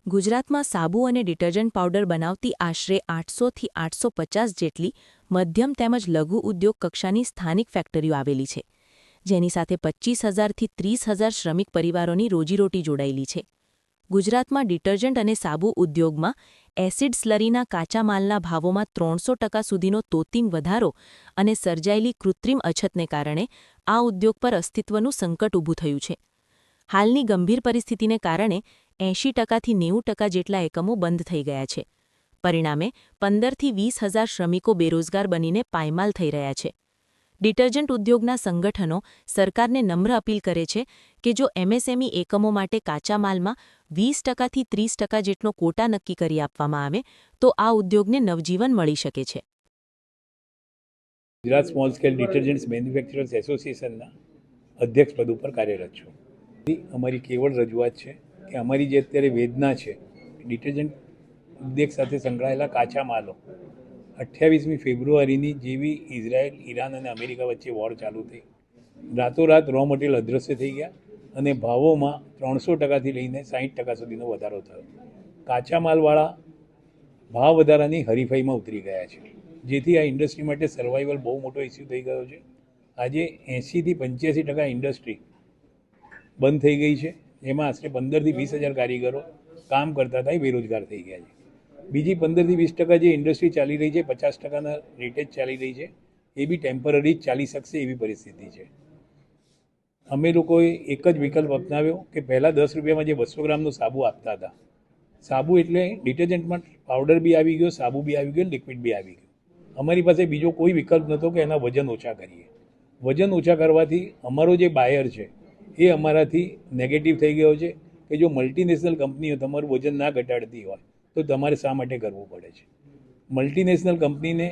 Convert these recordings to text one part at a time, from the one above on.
ગુજરાતમાં સાબુ અને ડિટર્જન્ટ પાવડર બનાવતી આશરે 800થી 850 જેટલી મધ્યમ તેમજ લઘુ ઉદ્યોગ કક્ષાની સ્થાનિક ફેક્ટરીઓ આવેલી છે, જેની સાથે 25,000થી 30,000 શ્રમિક પરિવારોની રોજીરોટી જોડાયેલી છે. ગુજરાતમાં ડિટર્જન્ટ અને સાબુ ઉદ્યોગમાં એસિડ સ્લરીના કાચા માલના ભાવોમાં 300% સુધીનો તોતિંગ વધારો અને સર્જાયેલી કૃત્રિમ અછતને કારણે આ ઉદ્યોગ પર અસ્તિત્વનું સંકટ ઊભું થયું છે. હાલની ગંભીર પરિસ્થિતિને કારણે 80%થી 90% જેટલા એકમો બંધ થઈ ગયા છે. પરિણામે 15થી 20,000 શ્રમિકો બેરોજગાર બનીને પાયમાલ થઈ રહ્યા છે. ડિટર્જન્ટ ઉદ્યોગના સંગઠનો સરકારને નમ્ર અપીલ કરે છે કે જો એમએસએમઈ એકમો માટે કાચા માલમાં 20%થી 30% જેટલો કોટા નક્કી કરી આપવામાં આવે તો આ ઉદ્યોગને નવજીવન મળી શકે છે. ગુજરાત સ્મોલ સ્કેલ ડિટર્જન્ટ્સ મેન્યુફેક્ચરર્સ એસોસિએશનના અધ્યક્ષ પદ ઉપર કાર્યરત છું. અમારી કેવળ રજૂઆત છે કે અમારી જે અત્યારે વેદના છે, ડિટર્જન્ટ ઉદ્યોગ સાથે સંકળાયેલા કાચા માલો 28મી ફેબ્રુઆરીની જેવી ઇઝરાયલ, ઈરાન અને અમેરિકા વચ્ચે વોર ચાલુ થઈ, રાતોરાત રો મટીરિયલ અદૃશ્ય થઈ ગયા અને ભાવોમાં 300%થી લઈને 60% સુધીનો વધારો થયો. કાચા માલવાળા ભાવ વધારાની હરીફાઈમાં ઉતરી ગયા છે, જેથી આ ઇન્ડસ્ટ્રી માટે સર્વાઈવલ બહુ મોટો ઇસ્યુ થઈ ગયો છે. આજે 80થી 85% ઇન્ડસ્ટ્રી બંધ થઈ ગઈ છે, જેમાં આશરે 15થી 20,000 કારીગરો કામ કરતા હતા, બેરોજગાર થઈ ગયા છે. બીજી 15થી 20% જે ઇન્ડસ્ટ્રી ચાલી રહી છે, 50%ના રેટે જ ચાલી રહી છે, એ બી ટેમ્પરરી જ ચાલી શકશે એવી પરિસ્થિતિ છે. અમે લોકોએ એક જ વિકલ્પ અપનાવ્યો કે પહેલાં 10 રૂપિયામાં જે 200 ગ્રામનો સાબુ આપતા હતા, સાબુ એટલે ડિટર્જન્ટમાં પાવડર બી આવી ગયો, સાબુ બી આવી ગયો, લિક્વિડ બી આવી ગયું. અમારી પાસે બીજો કોઈ વિકલ્પ નહોતો કે એના વજન ઓછા કરીએ. વજન ઓછા કરવાથી અમારો જે બાયર છે એ અમારાથી નેગેટિવ થઈ ગયો છે કે જો મલ્ટીનેશનલ કંપનીઓ તમારું વજન ના ઘટાડતી હોય તો તમારે શા માટે કરવું પડે છે. મલ્ટીનેશનલ કંપનીને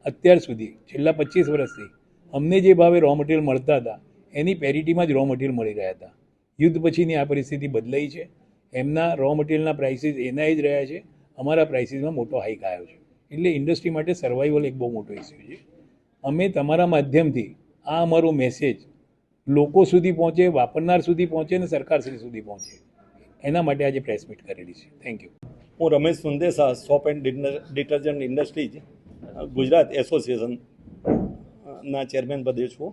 અત્યાર સુધી છેલ્લા 25 વર્ષથી અમને જે ભાવે રો મટીરિયલ મળતા હતા એની પેરિટીમાં જ રો મટીરિયલ મળી રહ્યા હતા. યુદ્ધ પછીની આ પરિસ્થિતિ બદલાઈ છે. એમના રો મટીરિયલના પ્રાઇસીસ એના જ રહ્યા છે, અમારા પ્રાઇસીસમાં મોટો હાઈક આવ્યો છે. એટલે ઇન્ડસ્ટ્રી માટે સર્વાઈવલ એક બહુ મોટો ઇસ્યુ છે. અમે તમારા માધ્યમથી આ અમારો મેસેજ લોકો સુધી પહોંચે, વાપરનાર સુધી પહોંચે અને સરકારશ્રી સુધી પહોંચે, એના માટે આજે પ્રેસ મીટ કરેલી છે. Thank you. હું Ramesh Sundesa, soap and detergent industries Gujarat એસોસિએશનના ચેરમેન પદે છું.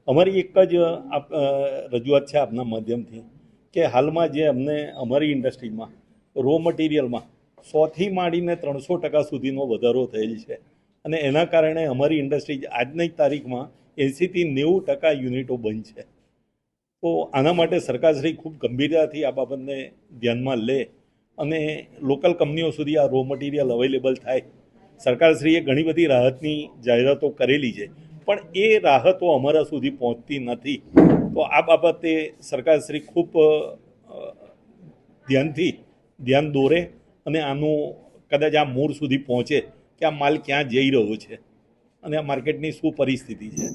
અમારી એક જ રજૂઆત છે આપના માધ્યમથી કે હાલમાં જે અમને અમારી ઇન્ડસ્ટ્રીમાં રો મટીરિયલમાં 100થી માંડીને 300% સુધીનો વધારો થયેલ છે અને એના કારણે અમારી ઇન્ડસ્ટ્રી આજની તારીખમાં 80થી 90% યુનિટો બંધ છે. તો આના માટે સરકારશ્રી ખૂબ ગંભીરતાથી આ બાબતને ધ્યાનમાં લે અને લોકલ કંપનીઓ સુધી આ રો મટીરિયલ અવેલેબલ થાય. સરકારશ્રીએ ઘણી બધી રાહતની જાહેરાતો કરેલી છે, પણ એ રાહતો અમારા સુધી પહોંચતી નથી. તો આ બાબતે સરકારશ્રી ખૂબ ધ્યાન દોરે અને આનું કદાચ આ મૂળ સુધી પહોંચે કે આ માલ ક્યાં જઈ રહ્યો છે અને આ માર્કેટની શું પરિસ્થિતિ છે.